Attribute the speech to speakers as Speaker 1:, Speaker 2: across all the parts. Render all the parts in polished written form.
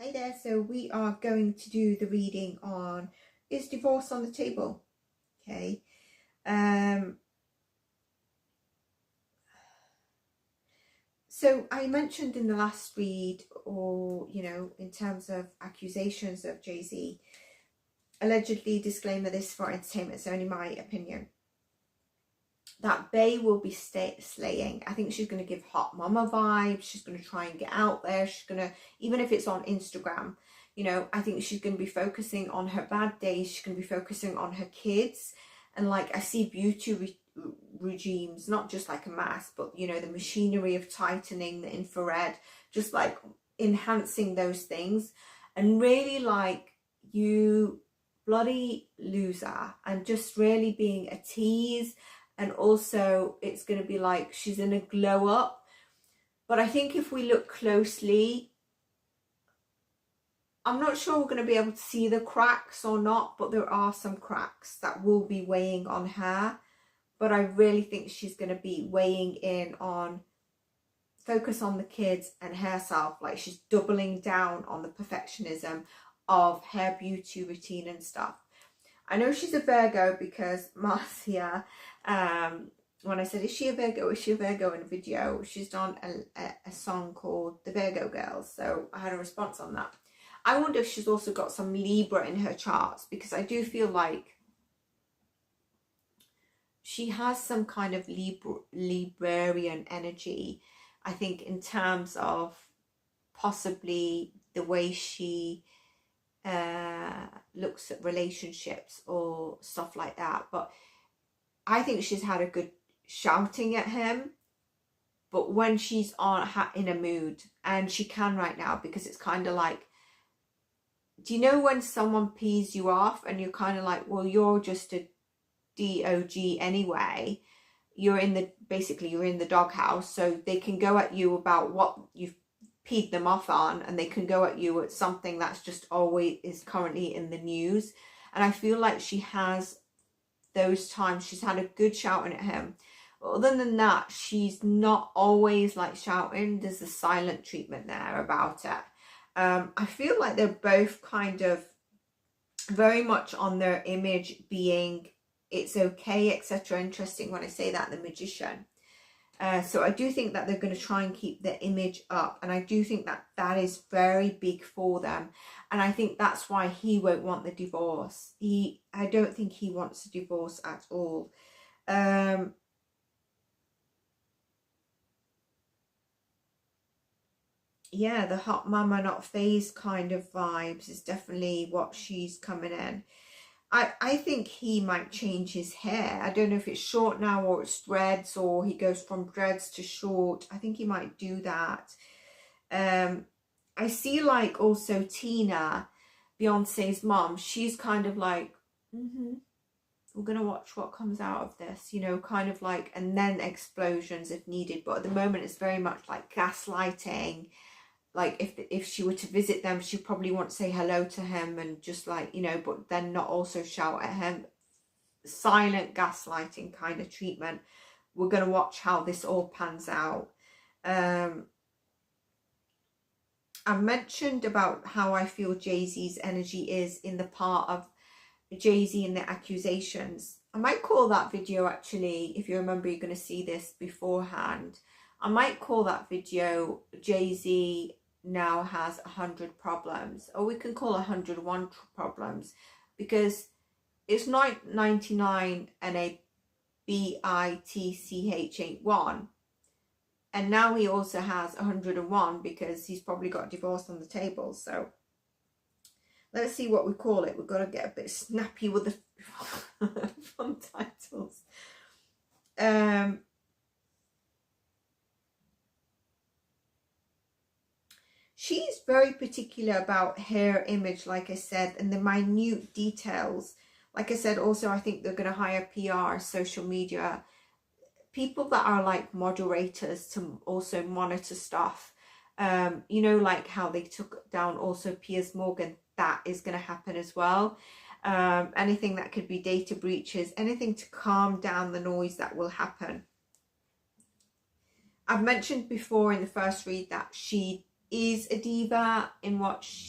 Speaker 1: Hey there, so we are going to do the reading on, is divorce on the table? Okay. So I mentioned in the last read, or, you know, in terms of accusations of Jay-Z, allegedly, disclaimer, this for entertainment, it's only my opinion, that Bey will be slaying. I think she's going to give hot mama vibes. She's going to try and get out there. She's going to, even if it's on Instagram, you know, I think she's going to be focusing on her bad days. She's going to be focusing on her kids. And like, I see beauty regimes, not just like a mask, but, you know, the machinery of tightening, the infrared, just like enhancing those things. And really like, you bloody loser, and just really being a tease. And also it's going to be like she's in a glow up. But I think if we look closely, I'm not sure we're going to be able to see the cracks or not, but there are some cracks that will be weighing on her. But I really think she's going to be weighing in on focus on the kids and herself. Like she's doubling down on the perfectionism of her beauty routine and stuff. I know she's a Virgo because Marcia, when I said, is she a Virgo? Is she a Virgo in a video? She's done a song called The Virgo Girls. So I had a response on that. I wonder if she's also got some Libra in her charts, because I do feel like she has some kind of Librarian energy, I think, in terms of possibly the way she looks at relationships or stuff like that. But I think she's had a good shouting at him, but when she's in a mood, and she can right now, because it's kind of like, do you know when someone pees you off and you're kind of like, well, you're just a dog anyway, you're in the doghouse, so they can go at you about what you've peed them off on, and they can go at you at something that's just always is currently in the news. And I feel like she has those times. She's had a good shouting at him, but other than that, she's not always like shouting. There's a silent treatment there about it. I feel like they're both kind of very much on their image being it's okay, etc. Interesting when I say that, the Magician. So I do think that they're going to try and keep their image up. And I do think that that is very big for them. And I think that's why he won't want the divorce. I don't think he wants a divorce at all. Yeah, the hot mama not phased kind of vibes is definitely what she's coming in. I think he might change his hair. I don't know if it's short now or it's dreads, or he goes from dreads to short. I think he might do that. I see like also Tina, Beyonce's mom, she's kind of like, we're going to watch what comes out of this, you know, kind of like, and then explosions if needed. But at the moment, it's very much like gaslighting. Like if she were to visit them, she probably won't say hello to him, and just like, you know, but then not also shout at him. Silent gaslighting kind of treatment. We're going to watch how this all pans out. I mentioned about how I feel Jay-Z's energy is in the part of Jay-Z and the accusations. I might call that video, actually, if you remember, you're going to see this beforehand. I might call that video Jay-Z now has 100 problems, or we can call 101 problems, because it's not 99 and a bitch ain't one. And now he also has 101 because he's probably got divorce on the table. So let's see what we call it. We've got to get a bit snappy with the fun titles. She's very particular about her image, like I said, and the minute details. Like I said, also, I think they're going to hire PR, social media, people that are like moderators to also monitor stuff. You know, like how they took down also Piers Morgan, that is going to happen as well. Anything that could be data breaches, anything to calm down the noise that will happen. I've mentioned before in the first read that she is a diva in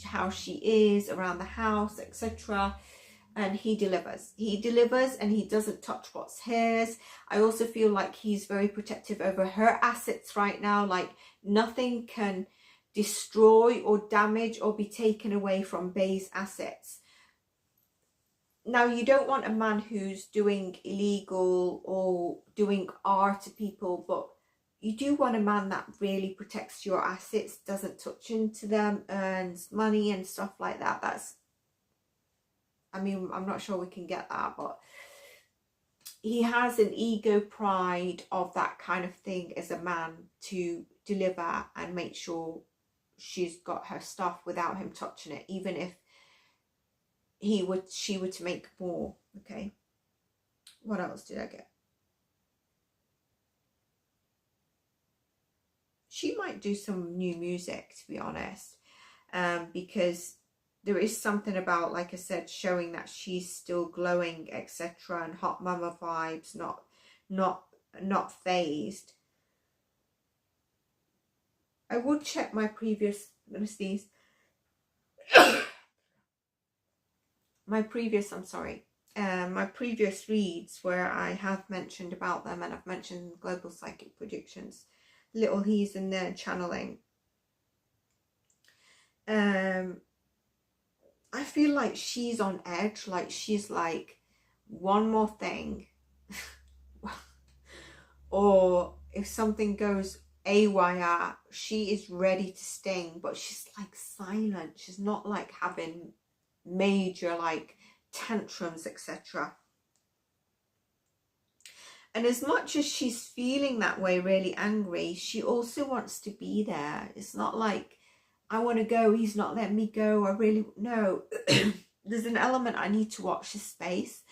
Speaker 1: how she is around the house, etc. And he delivers. He delivers, and he doesn't touch what's his. I also feel like he's very protective over her assets right now. Like nothing can destroy or damage or be taken away from Bey's assets. Now, you don't want a man who's doing illegal or doing art to people, but you do want a man that really protects your assets, doesn't touch into them, earns money and stuff like that. That's, I mean, I'm not sure we can get that, but he has an ego pride of that kind of thing as a man to deliver and make sure she's got her stuff without him touching it, even if she would to make more. Okay, what else did I get? She might do some new music, to be honest, because there is something about, like I said, showing that she's still glowing, etc., and hot mama vibes, not phased. I would check my previous, I'm gonna sneeze. my previous reads where I have mentioned about them, and I've mentioned global psychic predictions. Little he's in there channeling. I feel like she's on edge, like she's like, one more thing. Or if something goes AYR, she is ready to sting, but she's like silent. She's not like having major like tantrums, etc. And as much as she's feeling that way, really angry, she also wants to be there. It's not like, I want to go, he's not letting me go, I really, no. There's an element, I need to watch his space.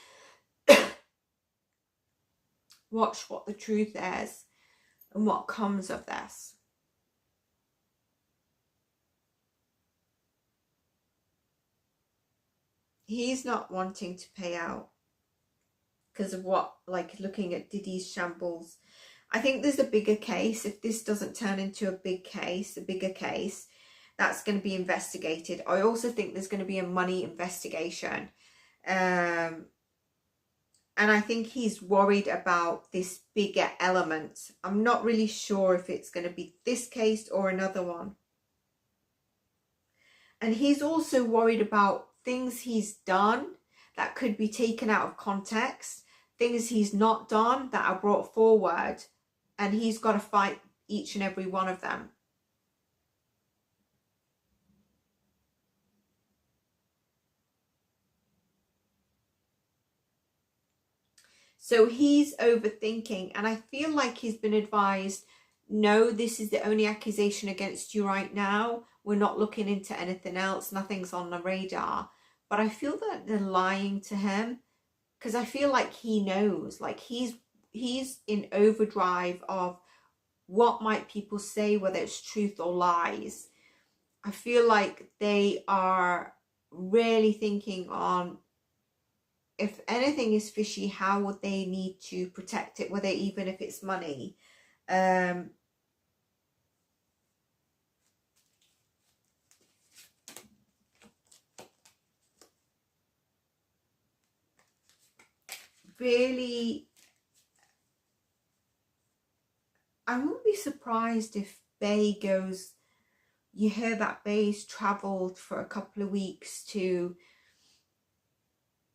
Speaker 1: Watch what the truth is and what comes of this. He's not wanting to pay out because of what, like looking at Diddy's shambles. I think there's a bigger case. If this doesn't turn into a bigger case, that's going to be investigated. I also think there's going to be a money investigation. And I think he's worried about this bigger element. I'm not really sure if it's going to be this case or another one. And he's also worried about things he's done that could be taken out of context, things he's not done that are brought forward, and he's got to fight each and every one of them. So he's overthinking, and I feel like he's been advised, no, this is the only accusation against you right now. We're not looking into anything else. Nothing's on the radar. But I feel that they're lying to him, because I feel like he knows, like he's in overdrive of what might people say, whether it's truth or lies. I feel like they are really thinking on, if anything is fishy, how would they need to protect it, whether even if it's money. Really, I won't be surprised if Bey goes, you hear that Bey's travelled for a couple of weeks to,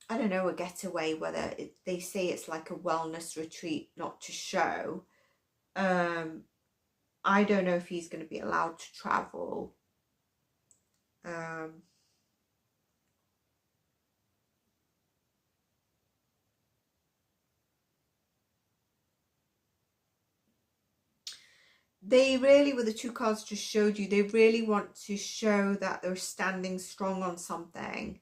Speaker 1: I don't know, a getaway, whether they say it's like a wellness retreat, not to show. I don't know if he's going to be allowed to travel. They really, with the two cards just showed you, they really want to show that they're standing strong on something.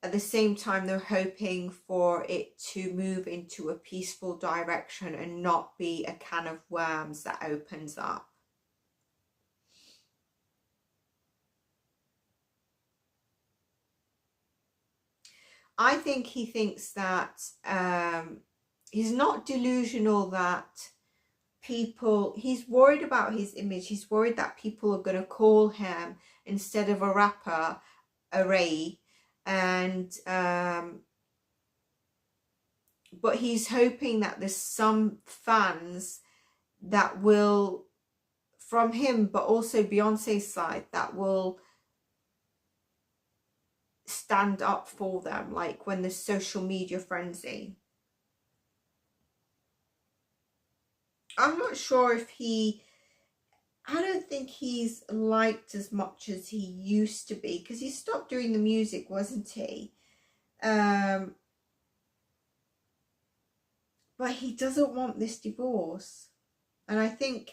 Speaker 1: At the same time, they're hoping for it to move into a peaceful direction and not be a can of worms that opens up. I think he thinks that he's not delusional that people, he's worried about his image. He's worried that people are going to call him, instead of a rapper, a Ray. And but he's hoping that there's some fans that will, from him, but also Beyonce's side, that will stand up for them, like when there's social media frenzy. I'm not sure if I don't think he's liked as much as he used to be, because he stopped doing the music, wasn't he? But he doesn't want this divorce. And I think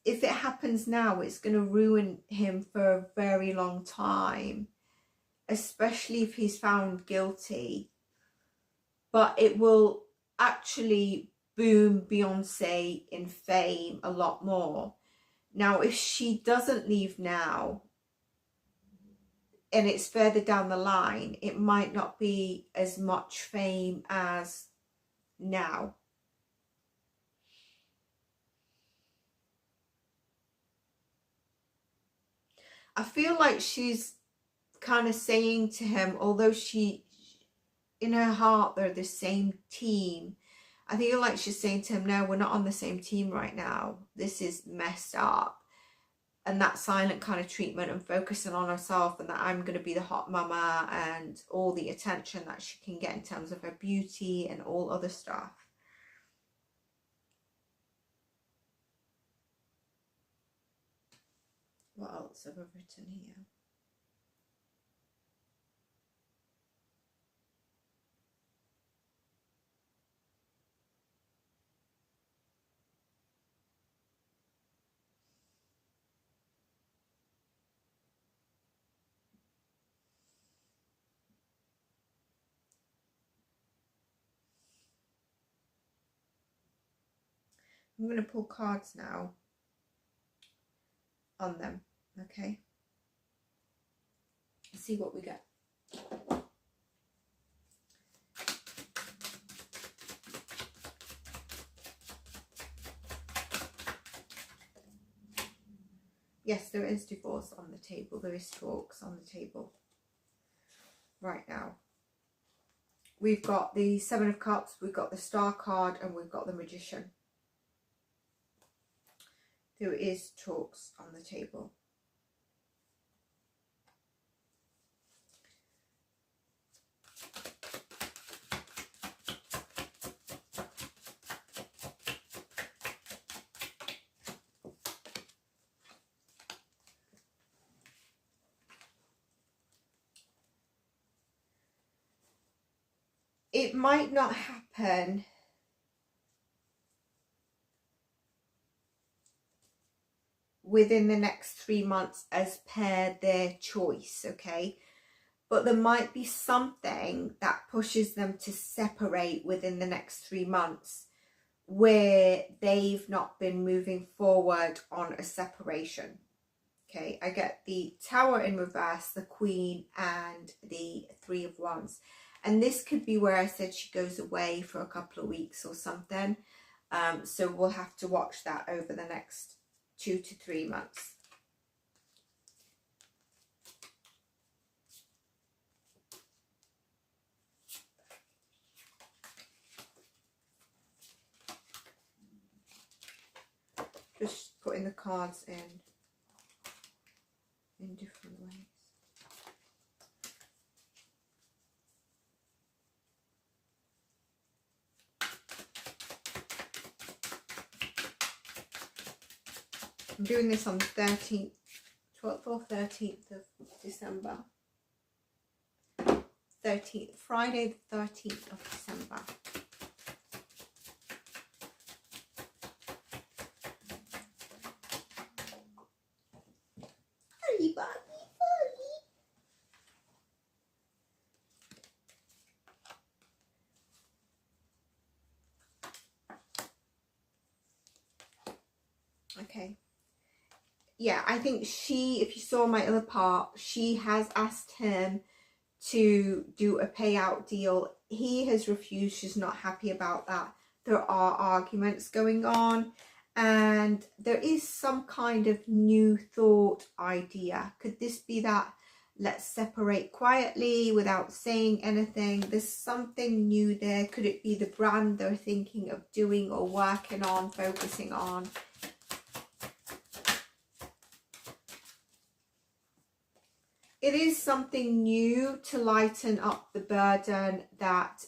Speaker 1: if it happens now, it's going to ruin him for a very long time, especially if he's found guilty. But it will actually boom Beyonce in fame a lot more. Now, if she doesn't leave now, and it's further down the line, it might not be as much fame as now. I feel like she's kind of saying to him, although she, in her heart, they're the same team, I feel like she's saying to him, no, we're not on the same team right now. This is messed up. And that silent kind of treatment, and focusing on herself, and that I'm going to be the hot mama, and all the attention that she can get in terms of her beauty and all other stuff. What else have I written here? I'm going to pull cards now on them, okay? Let's see what we get. Yes, there is divorce on the table. There is talks on the table right now. We've got the Seven of Cups, we've got the Star card, and we've got the Magician. There is talks on the table. It might not happen within the next 3 months as per their choice, okay? But there might be something that pushes them to separate within the next 3 months, where they've not been moving forward on a separation. Okay, I get the Tower in reverse, the Queen, and the Three of Wands. And this could be where I said she goes away for a couple of weeks or something. So we'll have to watch that over the next 2 to 3 months. Just putting the cards in different ways. I'm doing this on the 13th, 12th or 13th of December. 13th, Friday the 13th of December. Hurry, Bobby, hurry. Okay. Yeah, I think she, if you saw my other part, she has asked him to do a payout deal. He has refused. She's not happy about that. There are arguments going on, And there is some kind of new thought idea. Could this be that let's separate quietly without saying anything? There's something new there. Could it be the brand they're thinking of doing or working on, focusing on? It is something new to lighten up the burden that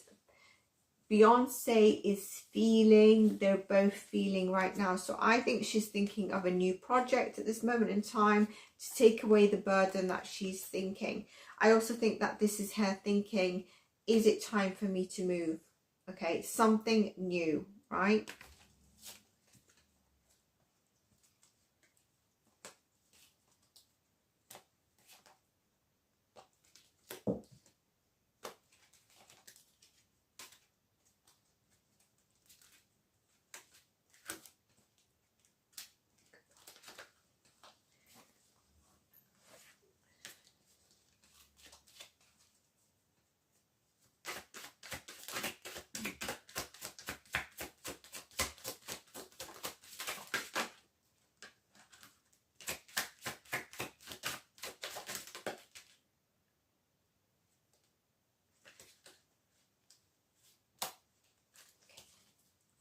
Speaker 1: Beyonce is feeling, they're both feeling right now. So I think she's thinking of a new project at this moment in time to take away the burden that she's thinking. I also think that this is her thinking, is it time for me to move? Okay, something new, right?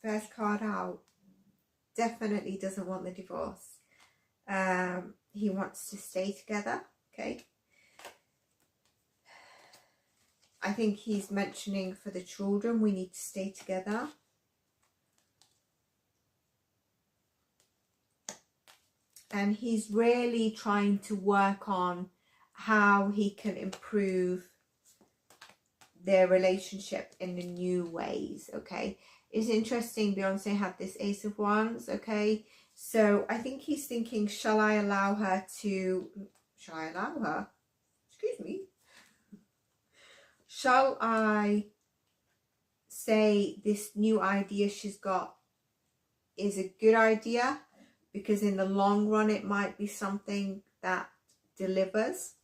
Speaker 1: First card out, definitely doesn't want the divorce. He wants to stay together, okay? I think he's mentioning for the children, we need to stay together. And he's really trying to work on how he can improve their relationship in the new ways, okay? It's interesting, Beyonce had this Ace of Wands, okay? So I think he's thinking, shall I allow her? Excuse me. Shall I say this new idea she's got is a good idea? Because in the long run, it might be something that delivers.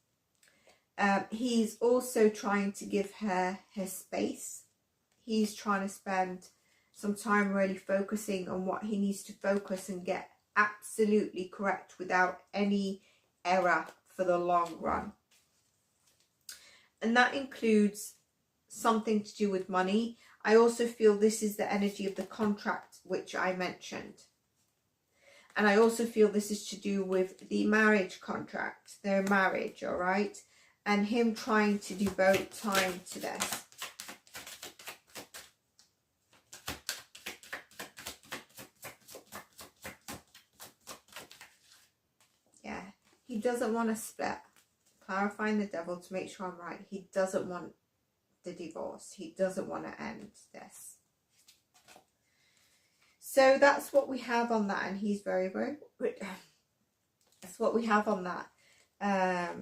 Speaker 1: He's also trying to give her space. He's trying to spend some time really focusing on what he needs to focus and get absolutely correct without any error for the long run. And that includes something to do with money. I also feel this is the energy of the contract, which I mentioned. And I also feel this is to do with the marriage contract, their marriage, all right? And him trying to devote time to this. Yeah, he doesn't want to split. Clarifying the devil to make sure I'm right. He doesn't want the divorce. He doesn't want to end this. So that's what we have on that. And he's very, very... That's what we have on that.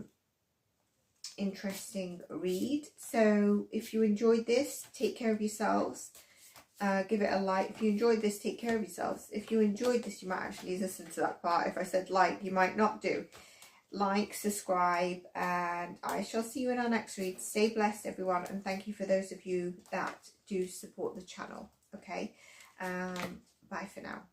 Speaker 1: Interesting read. So if you enjoyed this, take care of yourselves. Give it a like. If you enjoyed this, take care of yourselves. If you enjoyed this, you might actually listen to that part. If I said like, you might not do. Like, subscribe, and I shall see you in our next read. Stay blessed, everyone, and thank you for those of you that do support the channel. Okay, bye for now.